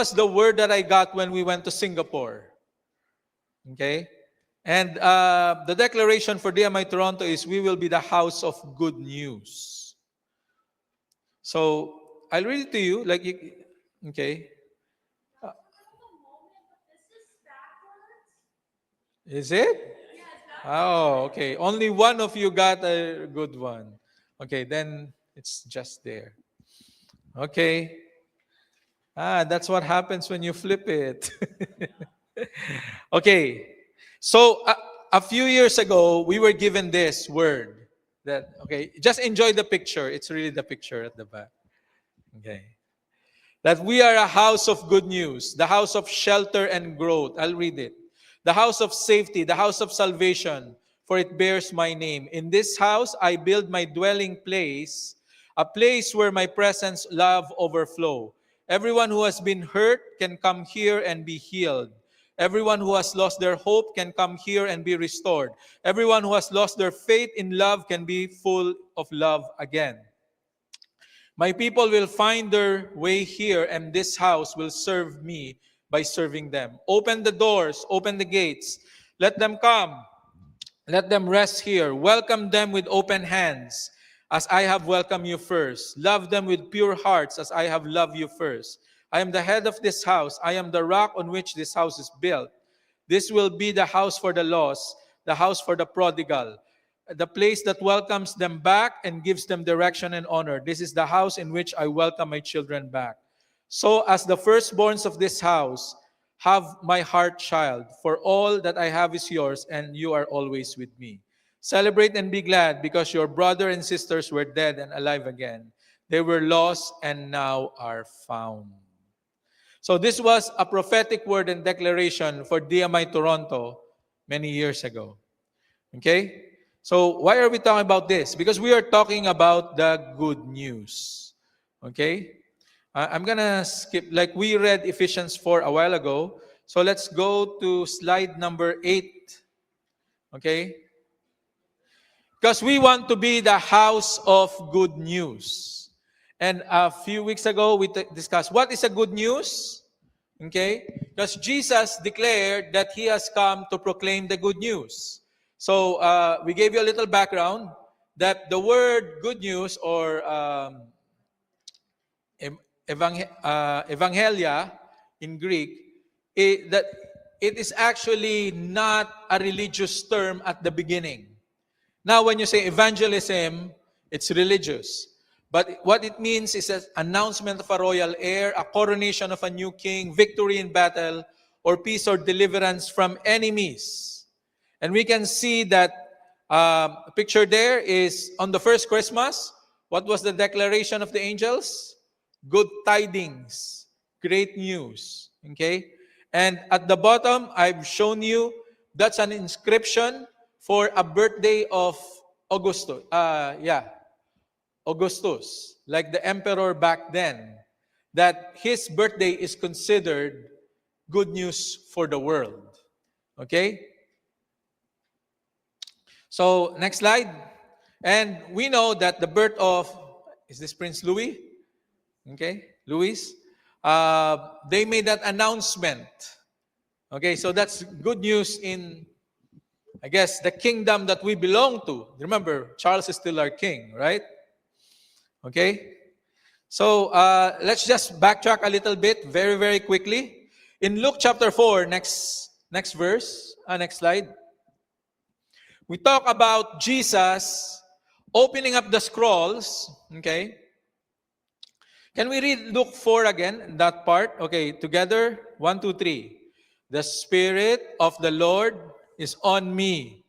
was the word that I got when we went to Singapore. Okay? And the declaration for DMI Toronto is, we will be the house of good news. So, I'll read it to you. Okay? Is it? Oh, okay. Only one of you got a good one. Okay, then it's just there. Okay. That's what happens when you flip it. Okay. So a few years ago, we were given this word that, okay, just enjoy the picture. It's really the picture at the back. Okay. That we are a house of good news, the house of shelter and growth. I'll read it. The house of safety, the house of salvation, for it bears my name. In this house I build my dwelling place, a place where my presence, love overflow. Everyone who has been hurt can come here and be healed. Everyone who has lost their hope can come here and be restored. Everyone who has lost their faith in love can be full of love again. My people will find their way here, and this house will serve me by serving them. Open the doors, open the gates. Let them come. Let them rest here. Welcome them with open hands, as I have welcomed you first. Love them with pure hearts, as I have loved you first. I am the head of this house. I am the rock on which this house is built. This will be the house for the lost, the house for the prodigal, the place that welcomes them back and gives them direction and honor. This is the house in which I welcome my children back. So as the firstborns of this house, have my heart, child, for all that I have is yours, and you are always with me. Celebrate and be glad, because your brother and sisters were dead and alive again. They were lost and now are found. So this was a prophetic word and declaration for DMI Toronto many years ago. Okay? So why are we talking about this? Because we are talking about the good news. Okay? I'm going to skip, like we read Ephesians 4 a while ago. So let's go to slide number 8. Okay? Because we want to be the house of good news. And a few weeks ago, we discussed what is a good news. Okay? Because Jesus declared that He has come to proclaim the good news. So we gave you a little background that the word good news, or evangelia in Greek, that it is actually not a religious term at the beginning. Now, when you say evangelism, it's religious. But what it means is an announcement of a royal heir, a coronation of a new king, victory in battle, or peace or deliverance from enemies. And we can see that a picture there is on the first Christmas. What was the declaration of the angels? Good tidings, great news. Okay? And at the bottom, I've shown you, that's an inscription for a birthday of Augustus. Augustus, like the emperor back then, that his birthday is considered good news for the world. Okay? So, next slide. And we know that the birth of, is this Prince Louis? Okay, Louis. They made that announcement. Okay, so that's good news in, I guess, the kingdom that we belong to. Remember, Charles is still our king, right? Okay? So, let's just backtrack a little bit, very, very quickly. In Luke chapter 4, next verse, next slide. We talk about Jesus opening up the scrolls, okay? Can we read Luke 4 again, that part? Okay, together, 1, 2, 3. The Spirit of the Lord is on me,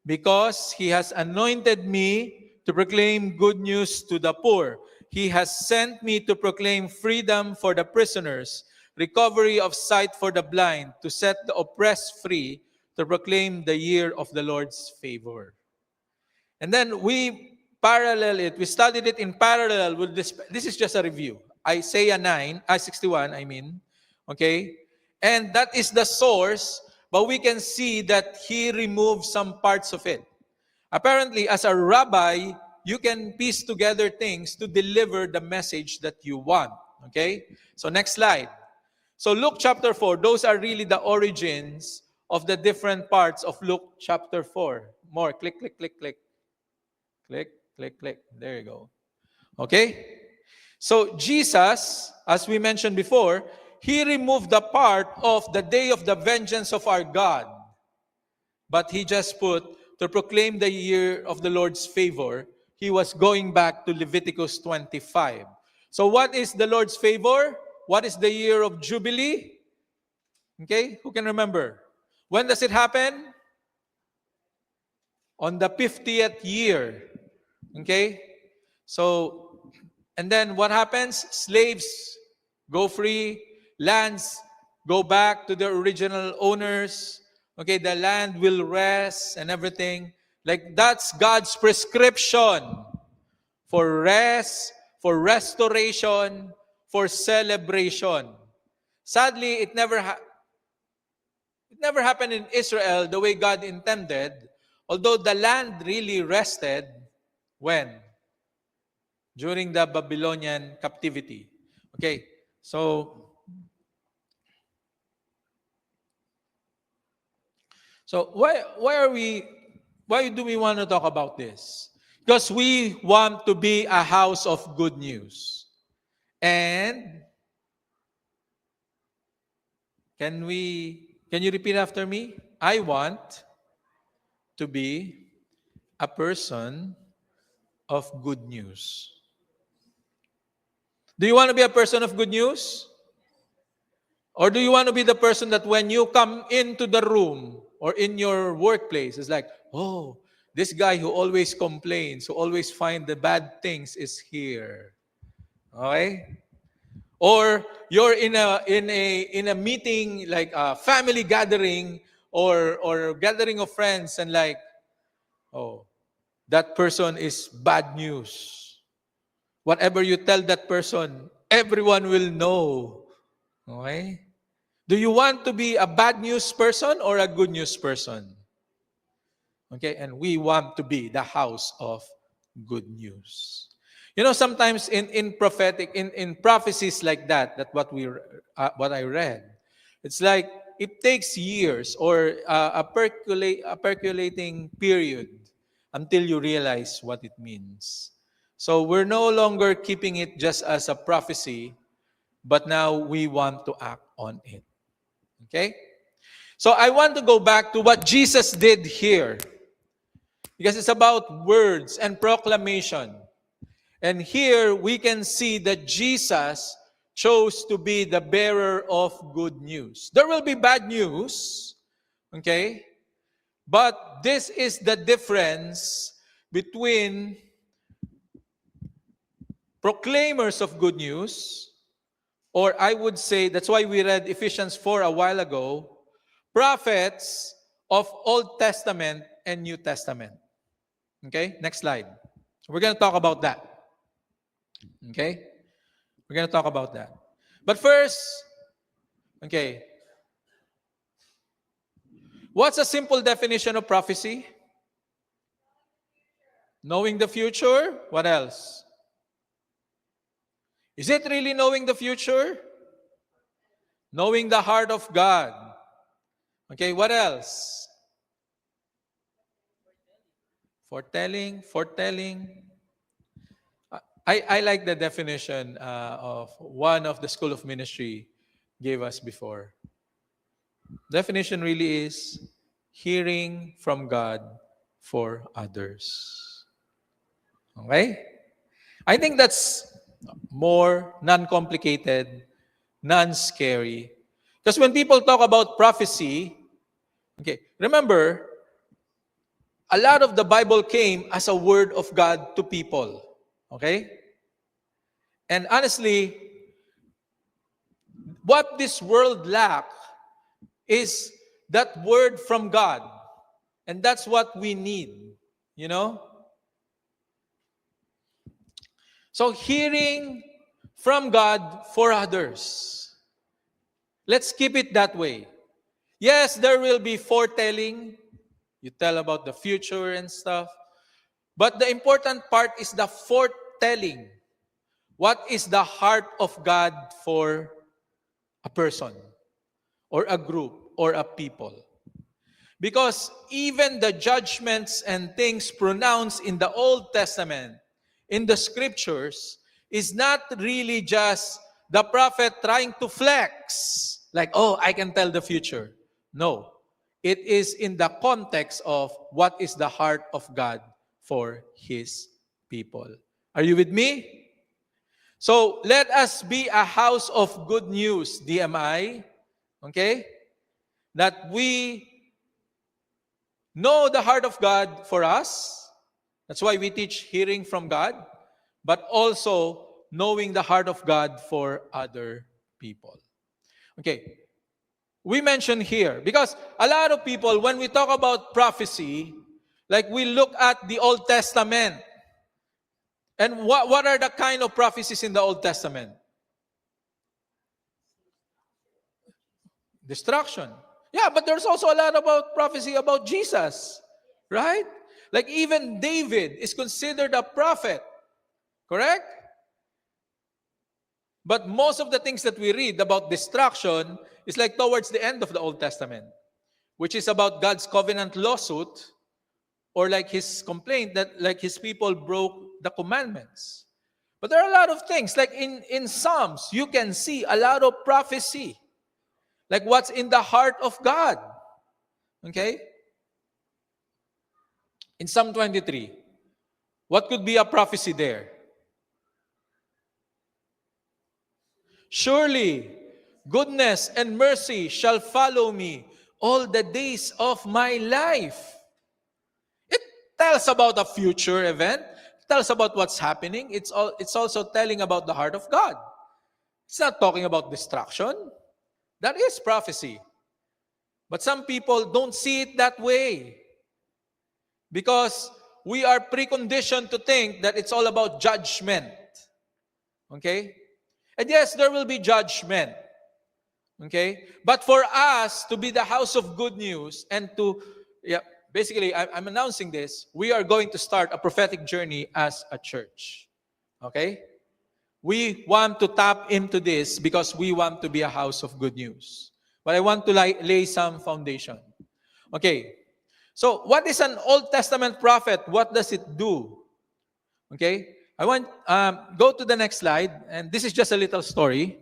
because He has anointed me to proclaim good news to the poor. He has sent me to proclaim freedom for the prisoners, recovery of sight for the blind, to set the oppressed free, to proclaim the year of the Lord's favor. And then we parallel it. We studied it in parallel with this. This is just a review. Isaiah 61, I mean. Okay? And that is the source, but we can see that he removed some parts of it. Apparently, as a rabbi, you can piece together things to deliver the message that you want. Okay? So next slide. So Luke chapter 4, those are really the origins of the different parts of Luke chapter 4. More, click, click, click, click. Click, click, click. There you go. Okay? So Jesus, as we mentioned before, he removed the part of the day of the vengeance of our God. But he just put, to proclaim the year of the Lord's favor, he was going back to Leviticus 25. So what is the Lord's favor? What is the year of Jubilee? Okay, who can remember? When does it happen? On the 50th year. Okay? So, and then what happens? Slaves go free, lands go back to their original owners. Okay, the land will rest and everything. Like that's God's prescription for rest, for restoration, for celebration. Sadly, it never happened in Israel the way God intended, although the land really rested when? During the Babylonian captivity. Okay, so why do we want to talk about this? Because we want to be a house of good news. And can you repeat after me? I want to be a person of good news. Do you want to be a person of good news? Or do you want to be the person that when you come into the room or in your workplace, it's like, oh, this guy who always complains, who always finds the bad things is here. Okay? Or you're in a meeting, like a family gathering or gathering of friends, and like, oh, that person is bad news. Whatever you tell that person, everyone will know. Okay? Do you want to be a bad news person or a good news person? Okay, and we want to be the house of good news. You know, sometimes in prophecies like that what I read, it's like it takes years or a percolating period until you realize what it means. So we're no longer keeping it just as a prophecy, but now we want to act on it. Okay? So I want to go back to what Jesus did here. Because it's about words and proclamation. And here we can see that Jesus chose to be the bearer of good news. There will be bad news, okay? But this is the difference between proclaimers of good news, or I would say, that's why we read Ephesians 4 a while ago, prophets of Old Testament and New Testament. Okay, next slide. So we're going to talk about that. Okay? We're going to talk about that. But first, okay, what's a simple definition of prophecy? Knowing the future. What else? Is it really knowing the future? Knowing the heart of God. Okay, what else? Foretelling. I like the definition of one of the School of Ministry gave us before. Definition really is hearing from God for others. Okay? I think that's more non-complicated, non-scary. Because when people talk about prophecy, okay, remember, a lot of the Bible came as a word of God to people. Okay? And honestly, what this world lacks is that word from God. And that's what we need. You know? So hearing from God for others. Let's keep it that way. Yes, there will be foretelling. You tell about the future and stuff. But the important part is the foretelling. What is the heart of God for a person or a group or a people. Because even the judgments and things pronounced in the Old Testament, in the scriptures, is not really just the prophet trying to flex, like, oh, I can tell the future. No. It is in the context of what is the heart of God for His people. Are you with me? So let us be a house of good news, DMI. Okay? That we know the heart of God for us. That's why we teach hearing from God, but also knowing the heart of God for other people. Okay. We mentioned here, because a lot of people, when we talk about prophecy, like we look at the Old Testament. And what are the kind of prophecies in the Old Testament? Destruction. Yeah, but there's also a lot about prophecy about Jesus, right? Like even David is considered a prophet, correct? But most of the things that we read about destruction is like towards the end of the Old Testament, which is about God's covenant lawsuit, or like his complaint that like his people broke the commandments. But there are a lot of things, like in Psalms, you can see a lot of prophecy, like what's in the heart of God. Okay? In Psalm 23, what could be a prophecy there? Surely, goodness and mercy shall follow me all the days of my life. It tells about a future event. It tells about what's happening. It's also telling about the heart of God. It's not talking about destruction. That is prophecy. But some people don't see it that way, because we are preconditioned to think that it's all about judgment. Okay? And yes, there will be judgment. Okay? But for us to be the house of good news and to, basically, I'm announcing this, we are going to start a prophetic journey as a church. Okay? We want to tap into this because we want to be a house of good news. But I want to lay some foundation. Okay. So, what is an Old Testament prophet? What does it do? Okay. I want go to the next slide, and this is just a little story.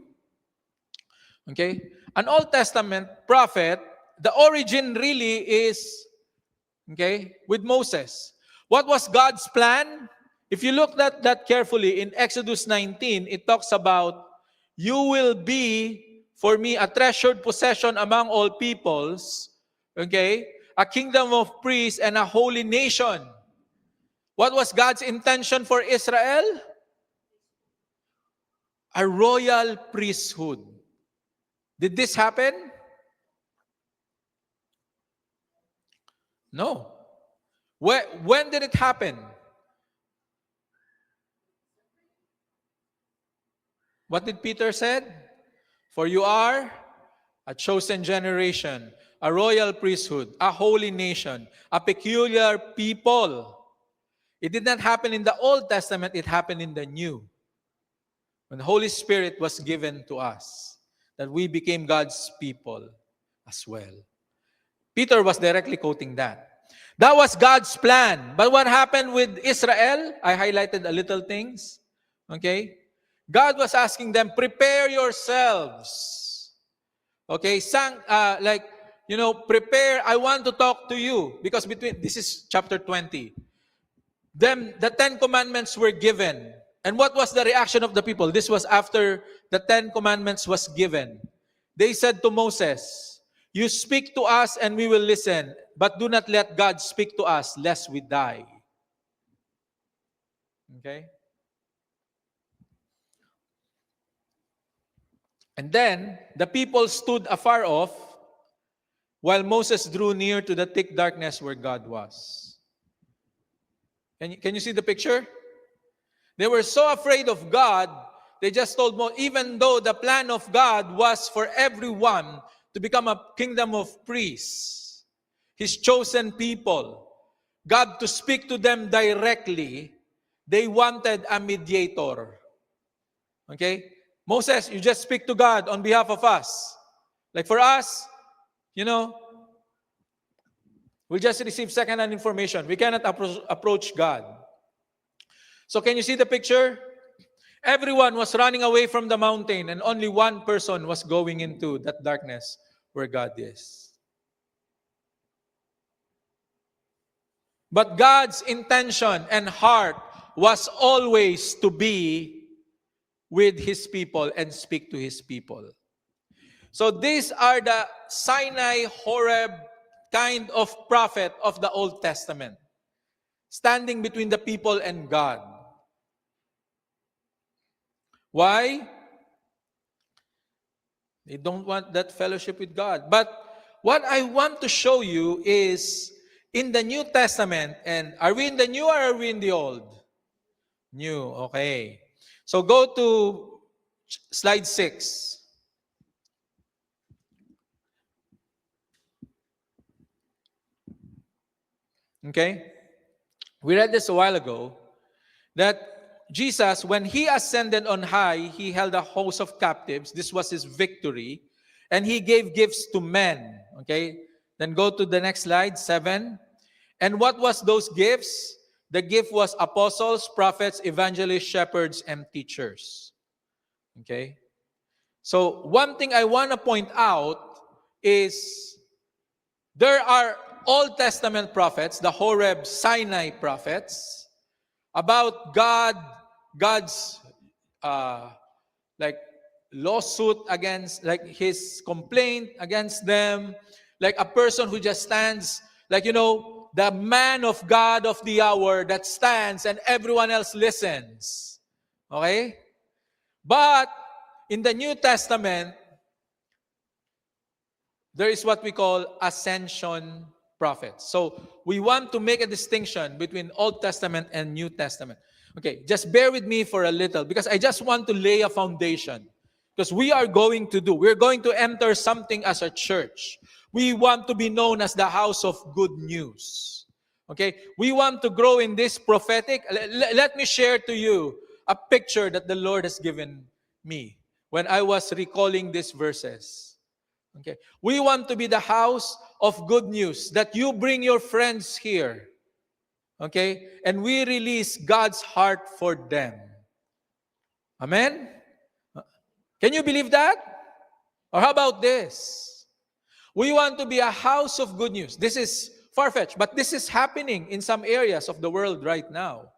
Okay. An Old Testament prophet, the origin really is, okay, with Moses. What was God's plan? If you look at that carefully, in Exodus 19, it talks about, you will be for me a treasured possession among all peoples, okay, a kingdom of priests and a holy nation. What was God's intention for Israel? A royal priesthood. Did this happen? No. When did it happen? What did Peter said? For you are a chosen generation, a royal priesthood, a holy nation, a peculiar people. It did not happen in the Old Testament, it happened in the New. When the Holy Spirit was given to us, that we became God's people as well. Peter was directly quoting that. That was God's plan. But what happened with Israel? I highlighted a little things. Okay? God was asking them, prepare yourselves. Okay? Prepare. I want to talk to you. Because this is chapter 20. Then the 10 commandments were given. And what was the reaction of the people? This was after the 10 commandments was given. They said to Moses, you speak to us and we will listen, but do not let God speak to us lest we die. Okay? And then the people stood afar off while Moses drew near to the thick darkness where God was. Can you see the picture? They were so afraid of God, they just told Moses, even though the plan of God was for everyone to become a kingdom of priests, His chosen people, God to speak to them directly, they wanted a mediator. Okay? Moses, you just speak to God on behalf of us. Like for us, we just receive second-hand information. We cannot approach God. So can you see the picture? Everyone was running away from the mountain and only one person was going into that darkness where God is. But God's intention and heart was always to be with His people and speak to His people. So these are the Sinai, Horeb kind of prophet of the Old Testament, standing between the people and God. Why? They don't want that fellowship with God. But what I want to show you is in the New Testament, and are we in the New or are we in the Old? New, okay. So go to slide 6. Okay? We read this a while ago, that Jesus, when He ascended on high, He held a host of captives. This was His victory. And He gave gifts to men. Okay? Then go to the next slide, 7. And what was those gifts? The gift was apostles, prophets, evangelists, shepherds, and teachers. Okay? So one thing I want to point out is there are Old Testament prophets, the Horeb Sinai prophets, about God's like lawsuit against, like His complaint against them, like a person who just stands, like the man of God of the hour that stands and everyone else listens. Okay? But in the New Testament, there is what we call ascension prophets. So we want to make a distinction between Old Testament and New Testament. Okay, just bear with me for a little because I just want to lay a foundation. Because we're going to enter something as a church. We want to be known as the house of good news. Okay, we want to grow in this prophetic. Let me share to you a picture that the Lord has given me when I was recalling these verses. Okay, we want to be the house of good news, that you bring your friends here. Okay, and we release God's heart for them. Amen? Can you believe that? Or how about this? We want to be a house of good news. This is far-fetched, but this is happening in some areas of the world right now.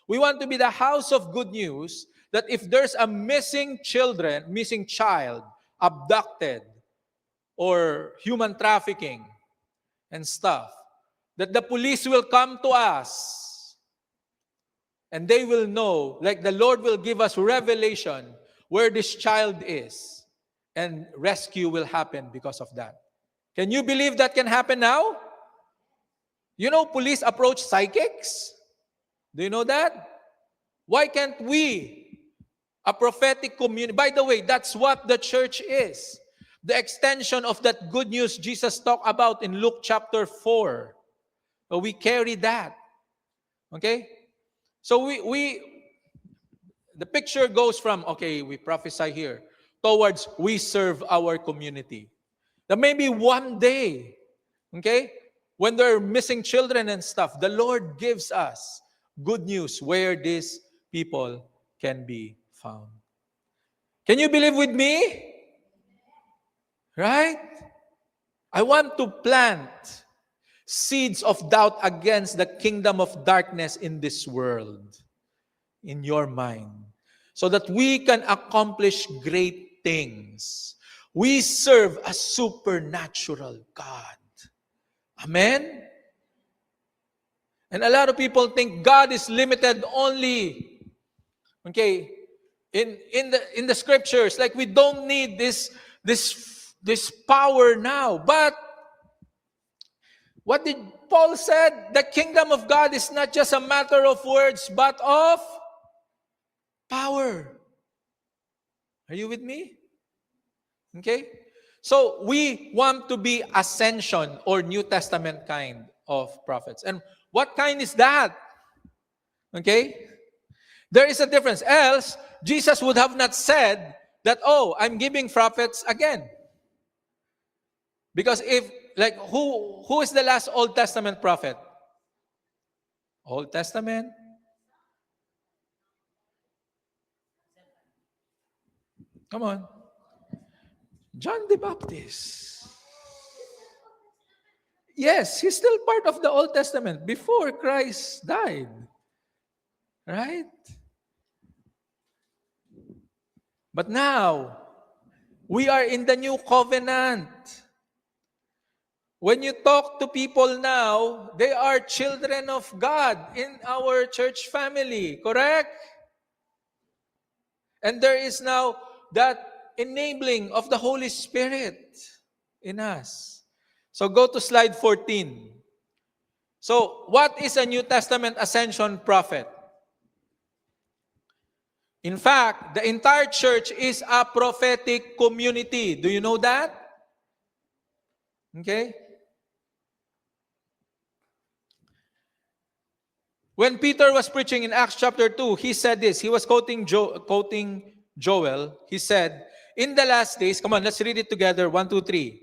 We want to be the house of good news, that if there's a missing child, abducted, or human trafficking and stuff, that the police will come to us and they will know, like the Lord will give us revelation where this child is, and rescue will happen because of that. Can you believe that can happen now? Police approach psychics. Do you know that? Why can't we, a prophetic community? By the way, that's what the church is. The extension of that good news Jesus talked about in Luke chapter 4. So we carry that. Okay? So the picture goes from, okay, we prophesy here, towards we serve our community. That maybe one day, okay, when there are missing children and stuff, the Lord gives us good news where these people can be found. Can you believe with me? Right? I want to plant seeds of doubt against the kingdom of darkness in this world, in your mind, so that we can accomplish great things. We serve a supernatural God. Amen? And a lot of people think God is limited only, okay, in the scriptures. Like we don't need this power now. But what did Paul said? The kingdom of God is not just a matter of words, but of power. Are you with me? Okay? So we want to be ascension or New Testament kind of prophets. And what kind is that? Okay? There is a difference. Else, Jesus would have not said that, oh, I'm giving prophets again. Because if, like, who is the last Old Testament prophet? Old Testament? Come on. John the Baptist. Yes, he's still part of the Old Testament before Christ died. Right? But now, we are in the new covenant. When you talk to people now, they are children of God in our church family, correct? And there is now that enabling of the Holy Spirit in us. So go to slide 14. So what is a New Testament ascension prophet? In fact, the entire church is a prophetic community. Do you know that? Okay? When Peter was preaching in Acts chapter 2, he said this. He was quoting Joel. He said, in the last days, come on, let's read it together. 1, 2, 3.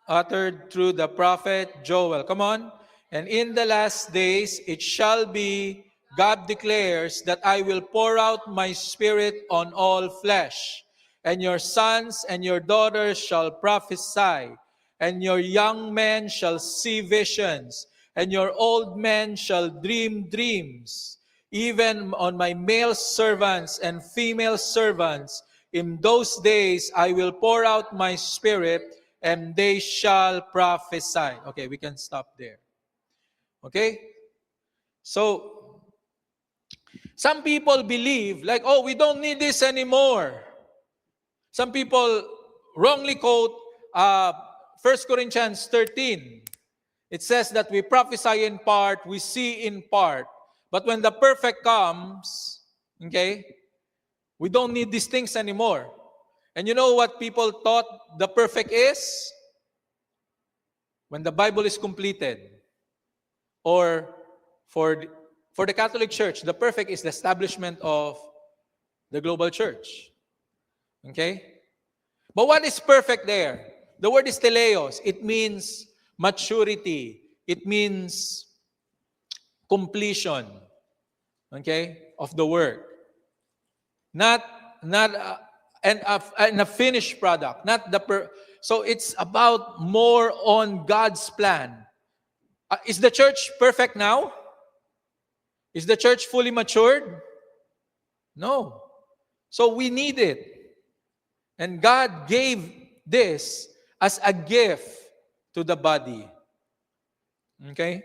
Uttered through the prophet Joel. Come on. And in the last days, it shall be, God declares, that I will pour out my spirit on all flesh. And your sons and your daughters shall prophesy. And your young men shall see visions. And your old men shall dream dreams. Even on my male servants and female servants, in those days I will pour out my spirit, and they shall prophesy. Okay, we can stop there. Okay? So, some people believe, like, oh, we don't need this anymore. Some people wrongly quote 1 Corinthians 13. It says that we prophesy in part, we see in part. But when the perfect comes, okay, we don't need these things anymore. And you know what people thought the perfect is? When the Bible is completed. Or for the Catholic Church, the perfect is the establishment of the global church. Okay? But what is perfect there? The word is teleos. It means maturity. It means completion. Okay? Of the work. Not a finished product. So it's about more on God's plan. Is the church perfect now? Is the church fully matured? No. So we need it. And God gave this as a gift to the body. Okay?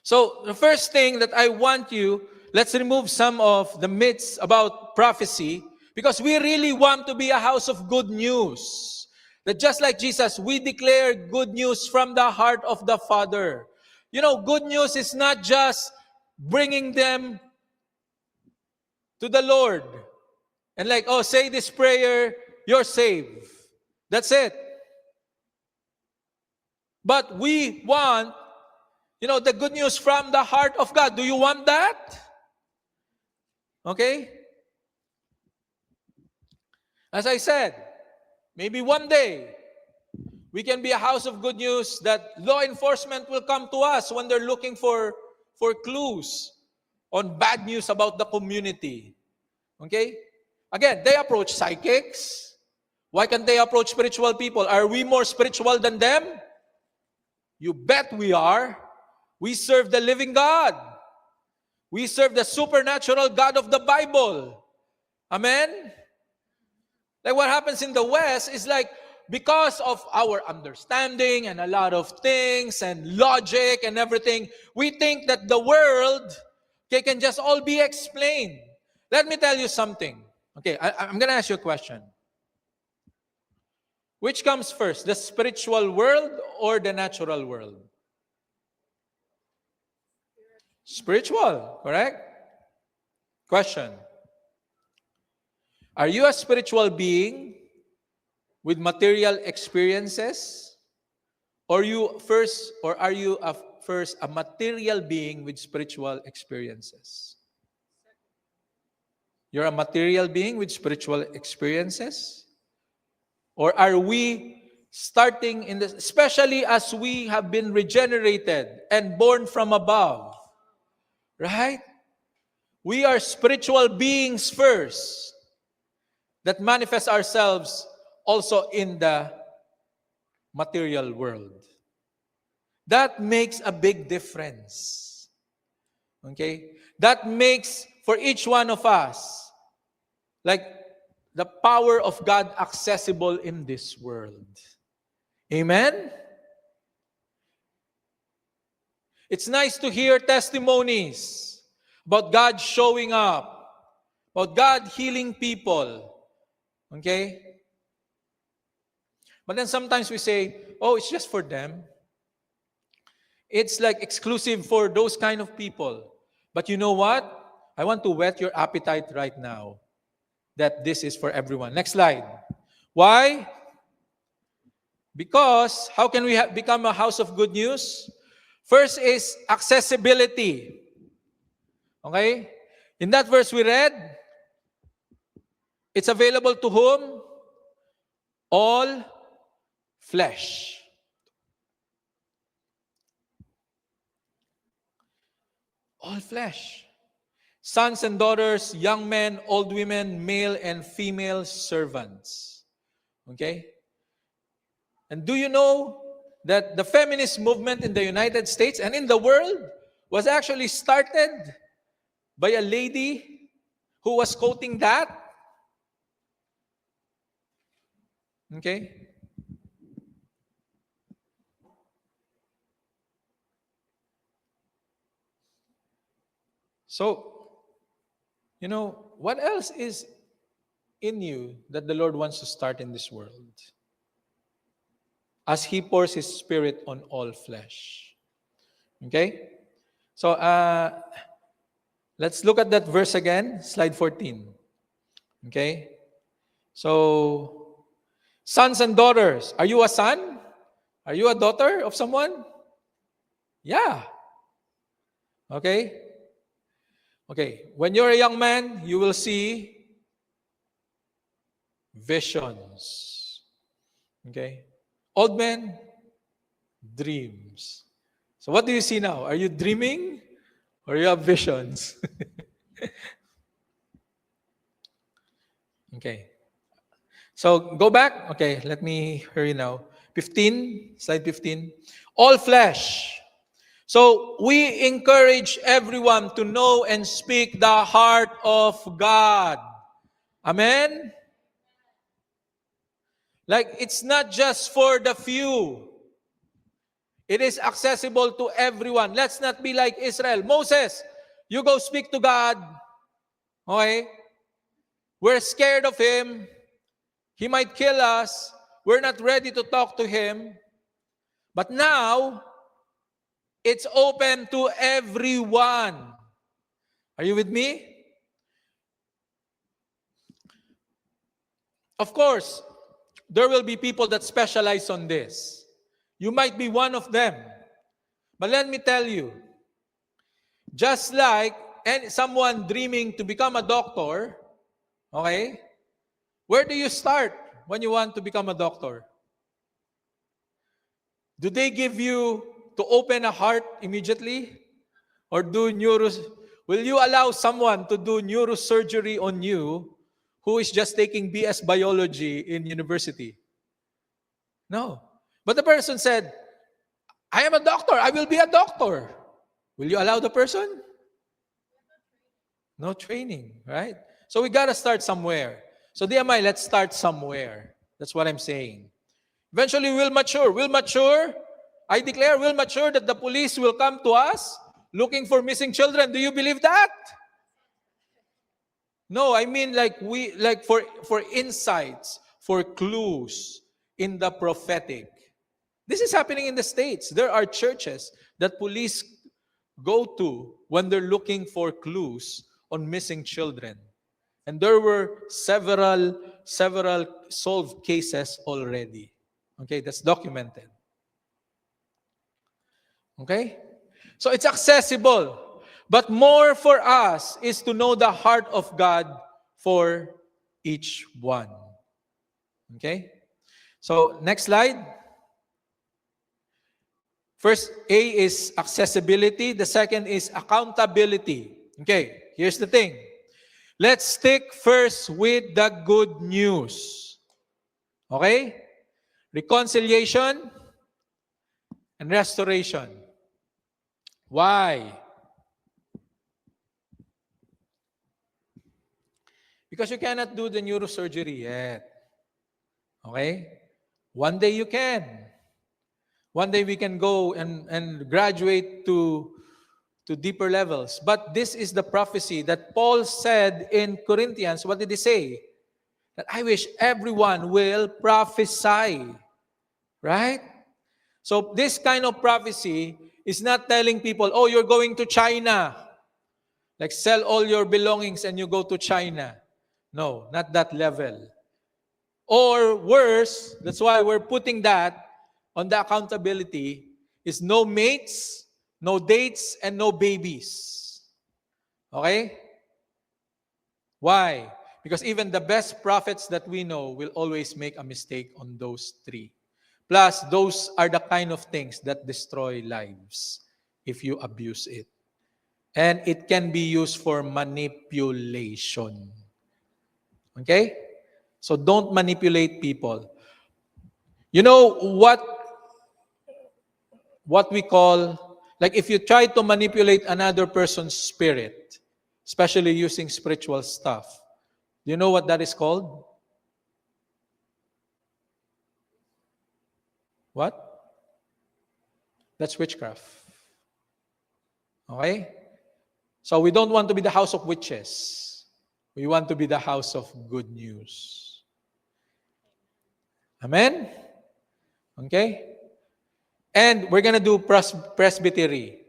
So the first thing that I want you, let's remove some of the myths about prophecy, because we really want to be a house of good news. That just like Jesus, we declare good news from the heart of the Father. You know, good news is not just bringing them to the Lord. And like, oh, say this prayer, you're saved. That's it. But we want, the good news from the heart of God. Do you want that? Okay? As I said, maybe one day, we can be a house of good news that law enforcement will come to us when they're looking for clues on bad news about the community. Okay? Again, they approach psychics. Why can't they approach spiritual people? Are we more spiritual than them? You bet we are. We serve the living God. We serve the supernatural God of the Bible. Amen? Like what happens in the West is like, because of our understanding and a lot of things and logic and everything, we think that the world can just all be explained. Let me tell you something. Okay, I'm going to ask you a question. Which comes first, the spiritual world or the natural world? Spiritual, correct? Question. Are you a spiritual being with material experiences? Or are you first a material being with spiritual experiences? You're a material being with spiritual experiences? Or are we starting in this, especially as we have been regenerated and born from above, right? We are spiritual beings first that manifest ourselves also in the material world. That makes a big difference. Okay? That makes for each one of us, like the power of God accessible in this world. Amen? It's nice to hear testimonies about God showing up, about God healing people. Okay? But then sometimes we say, oh, it's just for them. It's like exclusive for those kind of people. But you know what? I want to whet your appetite right now that this is for everyone. Next slide. Why? Because how can we become a house of good news? First is accessibility. Okay? In that verse we read, it's available to whom? All flesh. All flesh. Sons and daughters, young men, old women, male and female servants. Okay? And do you know that the feminist movement in the United States and in the world was actually started by a lady who was quoting that? Okay? So, you know, what else is in you that the Lord wants to start in this world? As He pours His Spirit on all flesh. Okay? So, let's look at that verse again, slide 14. Okay? So, sons and daughters, are you a son? Are you a daughter of someone? Yeah. Okay? Okay, when you're a young man, you will see visions. Okay? Old men, dreams. So what do you see now? Are you dreaming or you have visions? Okay. So go back. Okay, let me hurry now. 15, slide 15. All flesh. So we encourage everyone to know and speak the heart of God. Amen? Like, it's not just for the few. It is accessible to everyone. Let's not be like Israel. Moses, you go speak to God. Okay? We're scared of him. He might kill us. We're not ready to talk to him. But now, it's open to everyone. Are you with me? Of course, there will be people that specialize on this. You might be one of them. But let me tell you, just like someone dreaming to become a doctor, okay, where do you start when you want to become a doctor? Do they give you to open a heart immediately? Or will you allow someone to do neurosurgery on you who is just taking BS biology in university? No. But the person said, I am a doctor. I will be a doctor. Will you allow the person? No training, right? So we got to start somewhere. So DMI, let's start somewhere. That's what I'm saying. Eventually we'll mature. We'll mature. I declare we'll mature that the police will come to us looking for missing children. Do you believe that? No, I mean like for insights, for clues in the prophetic. This is happening in the States. There are churches that police go to when they're looking for clues on missing children. And there were several solved cases already. Okay, that's documented. Okay? So it's accessible. But more for us is to know the heart of God for each one. Okay? So, next slide. First, A is accessibility. The second is accountability. Okay, here's the thing. Let's stick first with the good news. Okay? Reconciliation and restoration. Why? Because you cannot do the neurosurgery yet. Okay? One day you can. One day we can go and graduate to deeper levels. But this is the prophecy that Paul said in Corinthians. What did he say? That I wish everyone will prophesy. Right? So this kind of prophecy is not telling people, oh, you're going to China. Like sell all your belongings and you go to China. No, not that level. Or worse, that's why we're putting that on the accountability, is no mates, no dates, and no babies. Okay? Why? Because even the best prophets that we know will always make a mistake on those three. Plus, those are the kind of things that destroy lives if you abuse it. And it can be used for manipulation. Okay? So don't manipulate people. You know what we call, like if you try to manipulate another person's spirit, especially using spiritual stuff, do you know what that is called? What? That's witchcraft. Okay? So we don't want to be the house of witches. We want to be the house of good news. Amen? Okay? And we're going to do presbytery.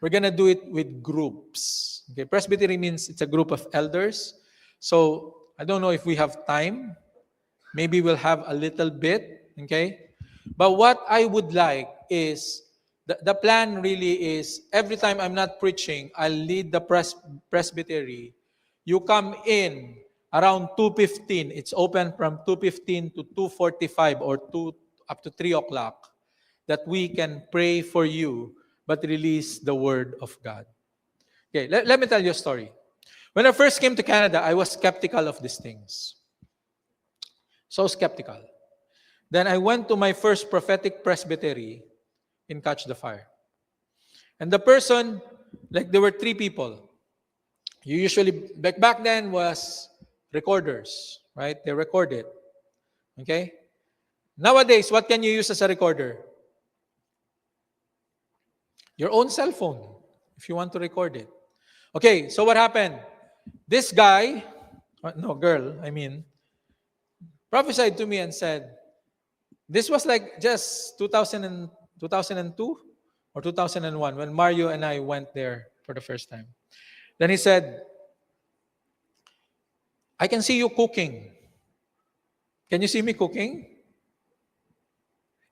We're going to do it with groups. Okay? Presbytery means it's a group of elders. So I don't know if we have time. Maybe we'll have a little bit. Okay? But what I would like is, the plan really is, every time I'm not preaching, I'll lead the presbytery. You come in around 2:15. It's open from 2:15 to 2:45 or 2 up to 3 o'clock. That we can pray for you, but release the word of God. Okay, let me tell you a story. When I first came to Canada, I was skeptical of these things. So skeptical. Then I went to my first prophetic presbytery in Catch the Fire. And the person, like there were 3 people. You usually, back then was recorders, right? They record it. Okay? Nowadays, what can you use as a recorder? Your own cell phone, if you want to record it. Okay, so what happened? This guy, girl, prophesied to me and said, this was like just 2002 or 2001 when Mario and I went there for the first time. Then he said, I can see you cooking. Can you see me cooking?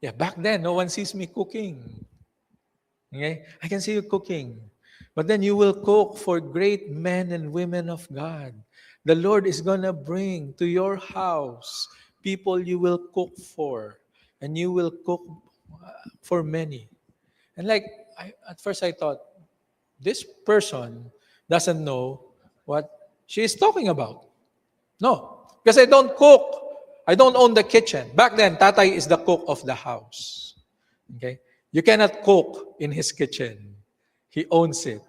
Yeah, back then, no one sees me cooking. Okay? I can see you cooking. But then you will cook for great men and women of God. The Lord is going to bring to your house people you will cook for. And you will cook for many. And at first I thought, this person doesn't know what she is talking about. No, because I don't cook. I don't own the kitchen. Back then, Tatay is the cook of the house. Okay? You cannot cook in his kitchen. He owns it.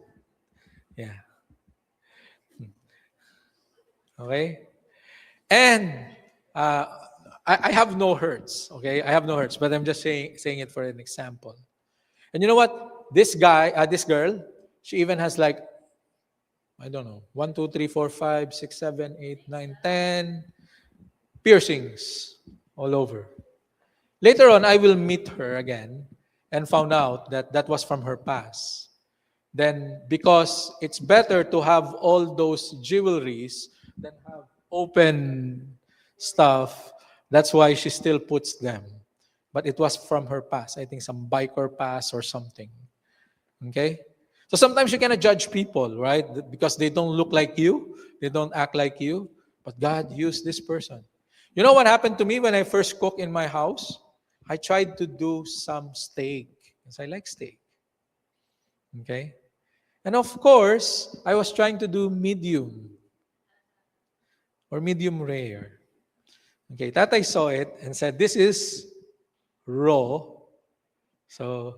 Yeah. Okay? And I have no hurts. Okay? I have no hurts, but I'm just saying it for an example. And you know what? This girl, she even has like, I don't know, 1, 2, 3, 4, 5, 6, 7, 8, 9, 10 piercings all over. Later on, I will meet her again and found out that that was from her past. Then, because it's better to have all those jewelries than have open stuff, that's why she still puts them. But it was from her past. I think some biker past or something. Okay? So sometimes you cannot judge people, right? Because they don't look like you. They don't act like you. But God used this person. You know what happened to me when I first cooked in my house? I tried to do some steak, because I like steak. Okay? And of course, I was trying to do medium or medium rare. Okay, Tatay saw it and said, this is raw. So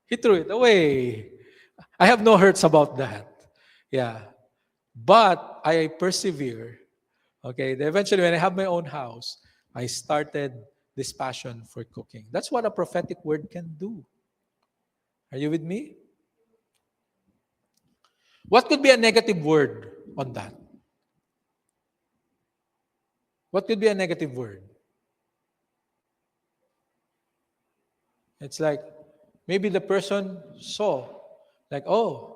he threw it away. I have no hurts about that. Yeah. But I persevere. Okay, then eventually when I have my own house, I started this passion for cooking. That's what a prophetic word can do. Are you with me? What could be a negative word on that? What could be a negative word? It's like maybe the person saw, like, oh,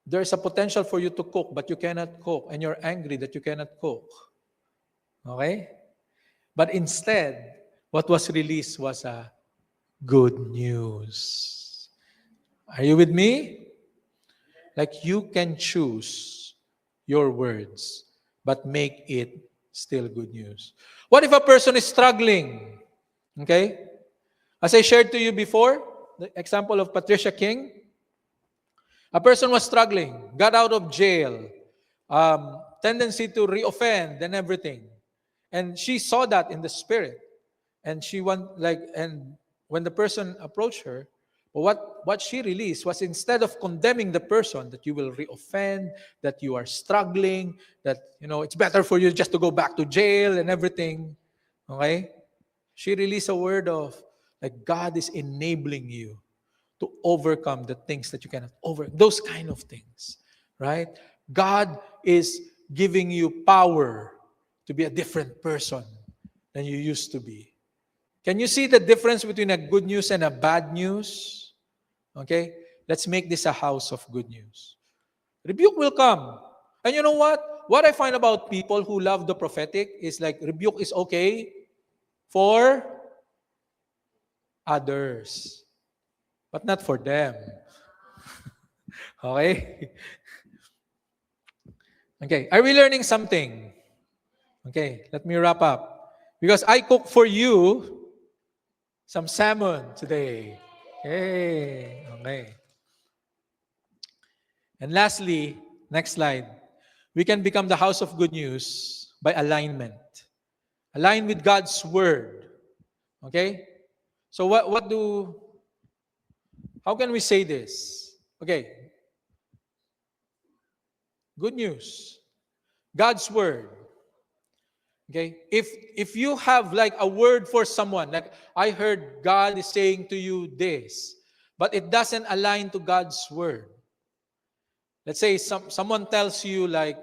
there's a potential for you to cook, but you cannot cook, and you're angry that you cannot cook. Okay? But instead, what was released was a good news. Are you with me? Like you can choose your words, but make it still good news. What if a person is struggling? Okay? As I shared to you before, the example of Patricia King, a person was struggling, got out of jail, tendency to reoffend and everything. And she saw that in the spirit. And and when the person approached her, what she released was, instead of condemning the person that you will reoffend, that you are struggling, that it's better for you just to go back to jail and everything. Okay? She released a word of, like, God is enabling you to overcome the things that you cannot overcome. Those kind of things. Right? God is giving you power to be a different person than you used to be. Can you see the difference between a good news and a bad news? Okay? Let's make this a house of good news. Rebuke will come. And you know what? What I find about people who love the prophetic is, like, rebuke is okay for others, but not for them. Okay? Okay, are we learning something? Okay, let me wrap up. Because I cook for you some salmon today. Hey, okay. And lastly, next slide. We can become the house of good news by alignment. Align with God's word. Okay? So how can we say this? Okay. Good news. God's word. Okay? If you have like a word for someone, like, I heard God is saying to you this, but it doesn't align to God's word. Let's say someone tells you, like,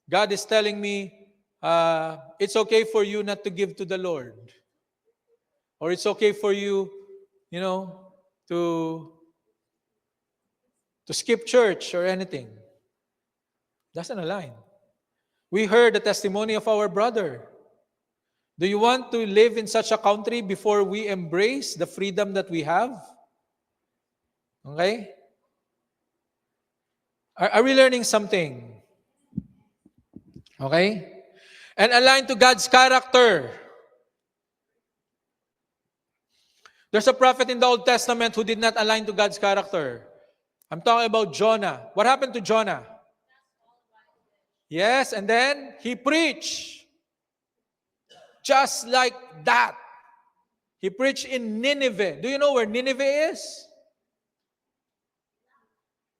God is telling me, it's okay for you not to give to the Lord. Or it's okay for you, to skip church or anything. Doesn't align. We heard the testimony of our brother. Do you want to live in such a country before we embrace the freedom that we have? Okay? Are we learning something? Okay? And align to God's character. There's a prophet in the Old Testament who did not align to God's character. I'm talking about Jonah. What happened to Jonah? Yes, and then he preached. Just like that. He preached in Nineveh. Do you know where Nineveh is?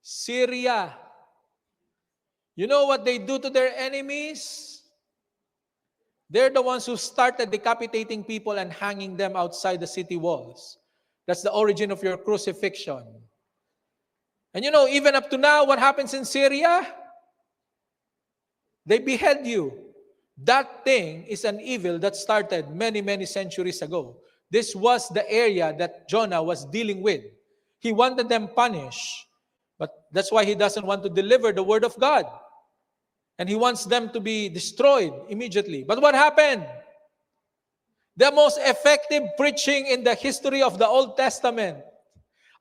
Syria. You know what they do to their enemies? They're the ones who started decapitating people and hanging them outside the city walls. That's the origin of your crucifixion. And even up to now, what happens in Syria? They behead you. That thing is an evil that started many, many centuries ago. This was the area that Jonah was dealing with. He wanted them punished, but that's why he doesn't want to deliver the word of God. And he wants them to be destroyed immediately. But what happened? The most effective preaching in the history of the Old Testament.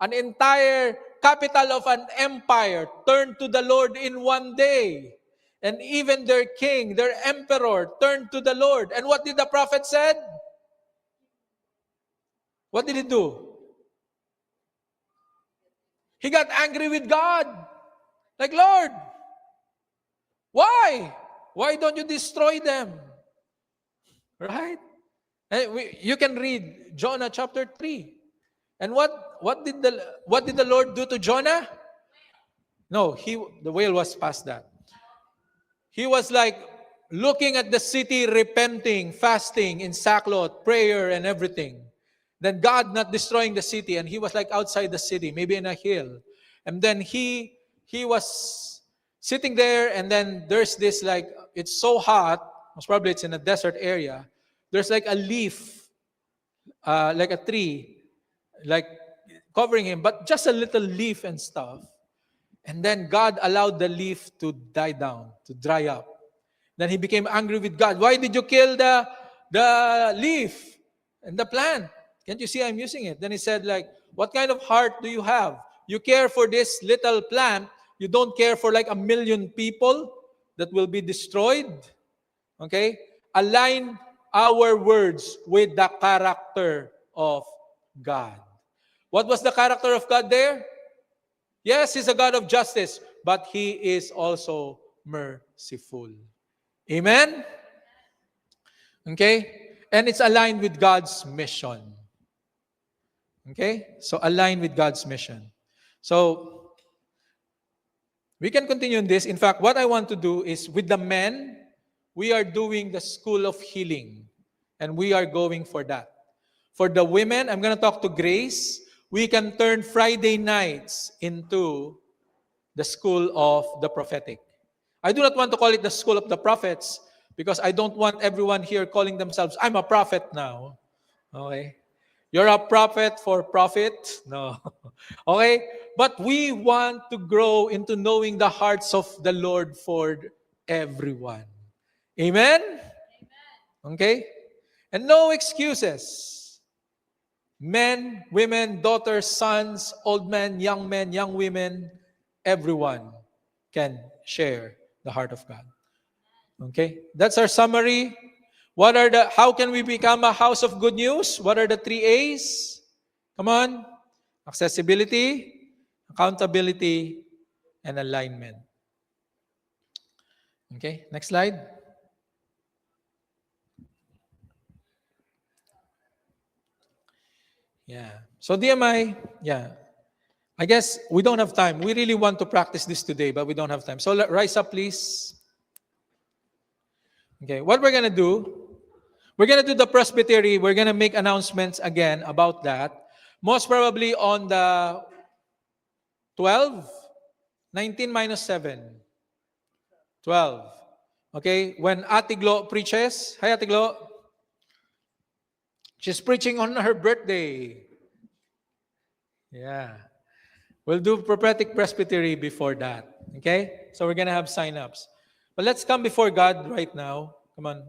An entire capital of an empire turned to the Lord in one day. And even their king, their emperor, turned to the Lord. And what did the prophet said? What did he do? He got angry with God. Like, Lord, why? Why don't you destroy them? Right? You can read Jonah chapter 3. And what did the Lord do to Jonah? No, the whale was past that. He was like looking at the city, repenting, fasting, in sackcloth, prayer, and everything. Then God not destroying the city, and he was like outside the city, maybe in a hill. And then he was sitting there, and then there's this like, it's so hot, most probably it's in a desert area. There's like a leaf, like a tree, like covering him, but just a little leaf and stuff. And then God allowed the leaf to die down, to dry up. Then he became angry with God. Why did you kill the leaf and the plant? Can't you see I'm using it? Then he said, like, what kind of heart do you have? You care for this little plant. You don't care for like 1 million people that will be destroyed. Okay? Align our words with the character of God. What was the character of God there? Yes, He's a God of justice, but He is also merciful. Amen? Okay? And it's aligned with God's mission. Okay? So, aligned with God's mission. So, we can continue in this. In fact, what I want to do is with the men, we are doing the School of Healing. And we are going for that. For the women, I'm going to talk to Grace. We can turn Friday nights into the School of the Prophetic. I do not want to call it the School of the Prophets because I don't want everyone here calling themselves, I'm a prophet now. Okay? You're a prophet for profit? No. Okay? But we want to grow into knowing the hearts of the Lord for everyone. Amen? Okay? And no excuses. Men, women, daughters, sons, old men, young women, everyone can share the heart of God. Okay? That's our summary. How can we become a house of good news? What are the 3 A's? Come on. Accessibility, accountability, and alignment. Okay, next slide. Yeah. So DMI, yeah. I guess we don't have time. We really want to practice this today, but we don't have time. So rise up, please. Okay, what we're going to do, we're going to do the presbytery. We're going to make announcements again about that. Most probably on the 12, 19 minus 7. 12. Okay, when Ate Glo preaches. Hi, Ate Glo. She's preaching on her birthday. Yeah. We'll do prophetic presbytery before that. Okay? So we're going to have sign-ups. But let's come before God right now. Come on.